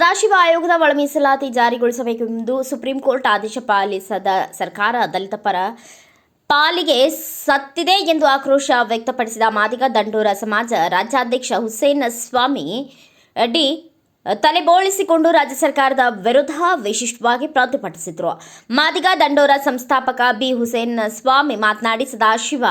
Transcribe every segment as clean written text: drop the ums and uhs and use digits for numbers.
ಸದಾಶಿವ ಆಯೋಗದ ಒಳ ಮೀಸಲಾತಿ ಜಾರಿಗೊಳಿಸಬೇಕೆಂದು ಸುಪ್ರೀಂ ಕೋರ್ಟ್ ಆದೇಶ ಪಾಲಿಸದ ಸರ್ಕಾರ ದಲಿತ ಪರ ಪಾಲಿಗೆ ಸತ್ತಿದೆ ಎಂದು ಆಕ್ರೋಶ ವ್ಯಕ್ತಪಡಿಸಿದ ಮಾದಿಗ ದಂಡೋರ ಸಮಾಜ ರಾಜ್ಯಾಧ್ಯಕ್ಷ ಹುಸೇನ್ ಸ್ವಾಮಿ ಡಿ ತಲೆಬೋಳಿಸಿಕೊಂಡು ರಾಜ್ಯ ಸರ್ಕಾರದ ವಿರುದ್ಧ ವಿಶಿಷ್ಟವಾಗಿ ಪ್ರತಿಭಟಿಸಿದರು. ಮಾದಿಗ ದಂಡೋರ ಸಂಸ್ಥಾಪಕ ಬಿ ಹುಸೇನ್ ಸ್ವಾಮಿ ಮಾತನಾಡಿ, ಸದಾಶಿವ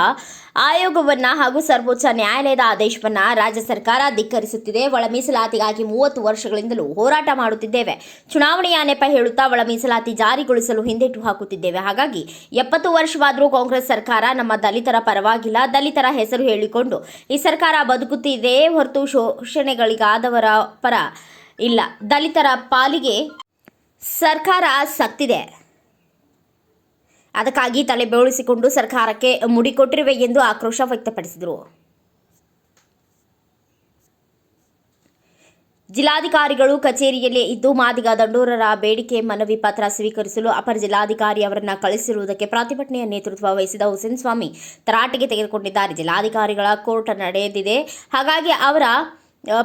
ಆಯೋಗವನ್ನ ಹಾಗೂ ಸರ್ವೋಚ್ಚ ನ್ಯಾಯಾಲಯದ ಆದೇಶವನ್ನ ರಾಜ್ಯ ಸರ್ಕಾರ ಧಿಕ್ಕರಿಸುತ್ತಿದೆ. ಒಳ ಮೀಸಲಾತಿಗಾಗಿ 30 ವರ್ಷಗಳಿಂದಲೂ ಹೋರಾಟ ಮಾಡುತ್ತಿದ್ದೇವೆ. ಚುನಾವಣೆಯ ನೆಪ ಹೇಳುತ್ತಾ ಒಳ ಮೀಸಲಾತಿ ಜಾರಿಗೊಳಿಸಲು ಹಿಂದೇಟು ಹಾಕುತ್ತಿದ್ದೇವೆ. ಹಾಗಾಗಿ 70 ವರ್ಷವಾದರೂ ಕಾಂಗ್ರೆಸ್ ಸರ್ಕಾರ ನಮ್ಮ ದಲಿತರ ಪರವಾಗಿಲ್ಲ. ದಲಿತರ ಹೆಸರು ಹೇಳಿಕೊಂಡು ಈ ಸರ್ಕಾರ ಬದುಕುತ್ತಿದೆ ಹೊರತು ಶೋಷಣೆಗಳಿಗಾದವರ ಪರ ಇಲ್ಲ. ದಲಿತರ ಪಾಲಿಗೆ ಸರ್ಕಾರ ಸತ್ತಿದೆ. ಅದಕ್ಕಾಗಿ ತಲೆ ಬೋಳಿಸಿಕೊಂಡು ಸರ್ಕಾರಕ್ಕೆ ಮುಡಿಕೊಟ್ಟಿರುವೆ ಎಂದು ಆಕ್ರೋಶ ವ್ಯಕ್ತಪಡಿಸಿದರು. ಜಿಲ್ಲಾಧಿಕಾರಿಗಳು ಕಚೇರಿಯಲ್ಲೇ ಇದ್ದು ಮಾದಿಗ ದಂಡೋರರ ಬೇಡಿಕೆ ಮನವಿ ಪತ್ರ ಸ್ವೀಕರಿಸಲು ಅಪರ ಜಿಲ್ಲಾಧಿಕಾರಿ ಅವರನ್ನು ಕಳಿಸಿರುವುದಕ್ಕೆ ಪ್ರತಿಭಟನೆಯ ನೇತೃತ್ವ ವಹಿಸಿದ ಹುಸೇನ್ ಸ್ವಾಮಿ ತರಾಟೆಗೆ ತೆಗೆದುಕೊಂಡಿದ್ದಾರೆ. ಜಿಲ್ಲಾಧಿಕಾರಿಗಳ ಕೋರ್ಟ್ ನಡೆದಿದೆ, ಹಾಗಾಗಿ ಅವರ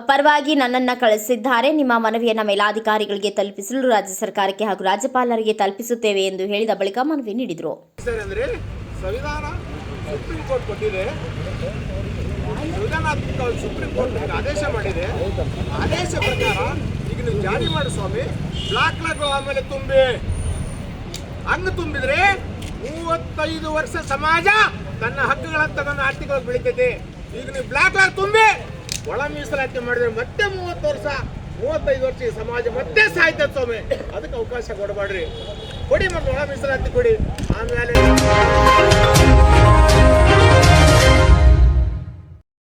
ಪರವಾಗಿ ನನ್ನನ್ನು ಕಳಿಸಿದ್ದಾರೆ. ನಿಮ್ಮ ಮನವಿಯನ್ನು ಮೇಲಾಧಿಕಾರಿಗಳಿಗೆ ತಲುಪಿಸಲು ರಾಜ್ಯ ಸರ್ಕಾರಕ್ಕೆ ಹಾಗೂ ರಾಜ್ಯಪಾಲರಿಗೆ ತಲುಪಿಸುತ್ತೇವೆ ಎಂದು ಹೇಳಿದ ಬಳಿಕ ಮನವಿ ನೀಡಿದರು. ಸಂವಿಧಾನ ಸುಪ್ರೀಂ ಕೋರ್ಟ್ ಕೊಟ್ಟಿದೆ, ಸುಪ್ರೀಂ ಕೋರ್ಟ್ ಆದೇಶ ಮಾಡಿದೆ. ಆದೇಶ ಪ್ರಕಾರ ಈಗ ನೀವು ಜಾರಿ ಮಾಡಿ ಸ್ವಾಮಿ. ಬ್ಲಾಕ್ ಲಾಗ್ ಆಮೇಲೆ ಹಂಗೆ ತುಂಬಿದ್ರೆ 35 ವರ್ಷ ಸಮಾಜ ತನ್ನ ಹಕ್ಕುಗಳನ್ನು ತಗೊಂಡು ಆರ್ಥಿಕವಾಗಿ ಬೆಳೀತೈತೆ. ಈಗ ನೀವು ಬ್ಲಾಕ್ ಲಾಗ್ ತುಂಬಿ ಒಳ ಮೀಸಲಾತಿ ಮಾಡಿದ್ರೆ ಮತ್ತೆ 30 ವರ್ಷ 35 ವರ್ಷ ಈ ಸಮಾಜ ಮತ್ತೆ ಸಾಯ್ತದೆ ಸ್ವಾಮಿ. ಅದಕ್ಕೆ ಅವಕಾಶ ಕೊಡಬೇಡ್ರಿ. ಕೊಡಿ ಮತ್ತೆ ಒಳ ಮೀಸಲಾತಿ ಕೊಡಿ. ಆಮೇಲೆ